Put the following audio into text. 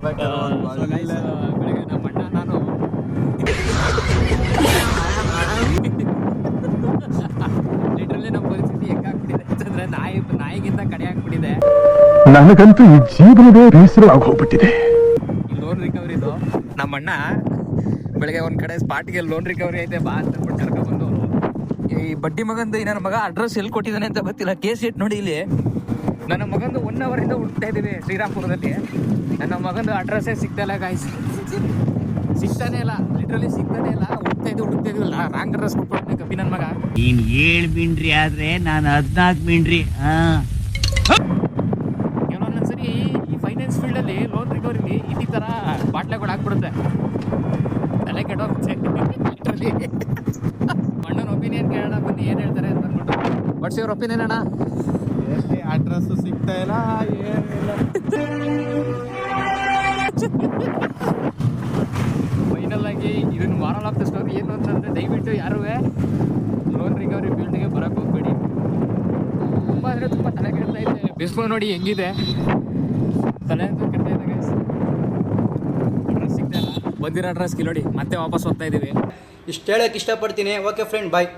ಬೆಳಗ್ಗೆ ನಮ್ಮ ಅಣ್ಣ ನಾನು ಲಿಟ್ರಲಿ ನಮ್ಮ ಪರಿಸ್ಥಿತಿ ಹೆಂಗಾಗ್ಬಿಟ್ಟಿದೆ ಅಂತಂದ್ರೆ ನಾಯಿಗಿಂತ ಕಡೆ ಆಗ್ಬಿಟ್ಟಿದೆ. ನನಗಂತೂ ಈ ಜೀವನವೇ ಬೇಸರವಾಗಿ ಹೋಗ್ಬಿಟ್ಟಿದೆ. ಈ ಲೋನ್ ರಿಕವರಿದು ನಮ್ಮ ಅಣ್ಣ ಬೆಳಗ್ಗೆ ಒಂದ್ ಕಡೆ ಸ್ಪಾಟ್ಗೆ ಲೋನ್ ರಿಕವರಿ ಐತೆ ಬಾ ಅಂತ ಅಂದ್ಬಿಟ್ಟು ಕರ್ಕೊಂಡ್ಬಂದು ಈ ಬಡ್ಡಿ ಮಗಂದು ನನ್ನ ಮಗ ಅಡ್ರೆಸ್ ಎಲ್ಲಿ ಕೊಟ್ಟಿದ್ದಾನೆ ಅಂತ ಗೊತ್ತಿಲ್ಲ. ಕೇಸ್ ಇಟ್ಟು ನೋಡಿ ಇಲ್ಲಿ ನನ್ನ ಮಗಂದು 1 hour ಇಂದ ಹುಡುಕ್ತಾ ಇದ್ದೀವಿ ಶ್ರೀರಾಮ್ಪುರದಲ್ಲಿ. ನನ್ನ ಮಗಂದು ಅಡ್ರೆಸ್ಸೇ ಸಿಗ್ತಾ ಇಲ್ಲ ಗಾಯ್ಸ್, ಸಿಗ್ತಾನೆ ಇಲ್ಲ, ಲಿಟ್ರಲಿ ಸಿಗ್ತಾನೆ ಇಲ್ಲ. ಹುಡುಕ್ತಾ ಇದೀವಿ ರಾಂಗ್ ಅಡ್ರೆಸ್ ಕೊಟ್ಬಿಡ್ತಾನೆ ಕಪ್ಪಿ ನನ್ನ ಮಗ. ನೀನ್ 7 ಮಿಂಡ್ರಿ ಆದ್ರೆ ನಾನು 14 ಮಿಂಡ್ರಿ. ಒಂದೊಂದ್ಸರಿ ಈ ಫೈನಾನ್ಸ್ ಫೀಲ್ಡ್ ಅಲ್ಲಿ ಲೋನ್ ರಿಕವರಿಲಿ ಈ ತರ ಬಾಟ್ಲೆಗಳು ಹಾಕ್ಬಿಡುತ್ತೆ, ತಲೆ ಕೆಟ್ಟೋಗುತ್ತೆ ಲಿಟ್ರಲಿ. ಅಣ್ಣನ ಒಪಿನಿಯನ್ ಕೇಳೋಣ ಬನ್ನಿ, ಏನ್ ಹೇಳ್ತಾರೆ ಅಂತ ಅಂದ್ಬಿಟ್ಟು. ವಾಟ್ಸ್ ಯುವರ್ ಒಪಿನಿಯನ್ ಅಣ್ಣ? ಅಡ್ರೆಸ್ ಸಿಗ್ತಾ ಇಲ್ಲ, ಏನಿಲ್ಲ. ಫೈನಲ್ ಆಗಿ ಇದನ್ನ ಮಾರಲ್ ಆಫ್ ದ ಸ್ಟೋರಿ ಏನು ಅಂತಂದ್ರೆ, ದಯವಿಟ್ಟು ಯಾರೂ ಲೋನ್ ರಿಕವರಿ ಫೀಲ್ಡ್ಗೆ ಬರಕ್ಕೆ ಹೋಗ್ಬೇಡಿ. ತುಂಬ ಅಂದರೆ ತುಂಬ ತಲೆ ಕೆಡ್ತಾ ಇದೆ. ಬಿಸ್ಲು ನೋಡಿ ಹೆಂಗಿದೆ, ತಲೆ ಅಂತ ಕೆಡ್ತಾ ಇದೆ ಗೈಸ್. ಅಡ್ರೆಸ್ ಸಿಗ್ತಾ ಇಲ್ಲ, ಬಂದಿರೋ ಅಡ್ರೆಸ್ಗೆ ನೋಡಿ ಮತ್ತೆ ವಾಪಸ್ ಹೋಗ್ತಾ ಇದ್ದೀವಿ. ಇಷ್ಟು ಹೇಳಕ್ಕೆ ಇಷ್ಟಪಡ್ತೀನಿ. ಓಕೆ ಫ್ರೆಂಡ್, ಬಾಯ್.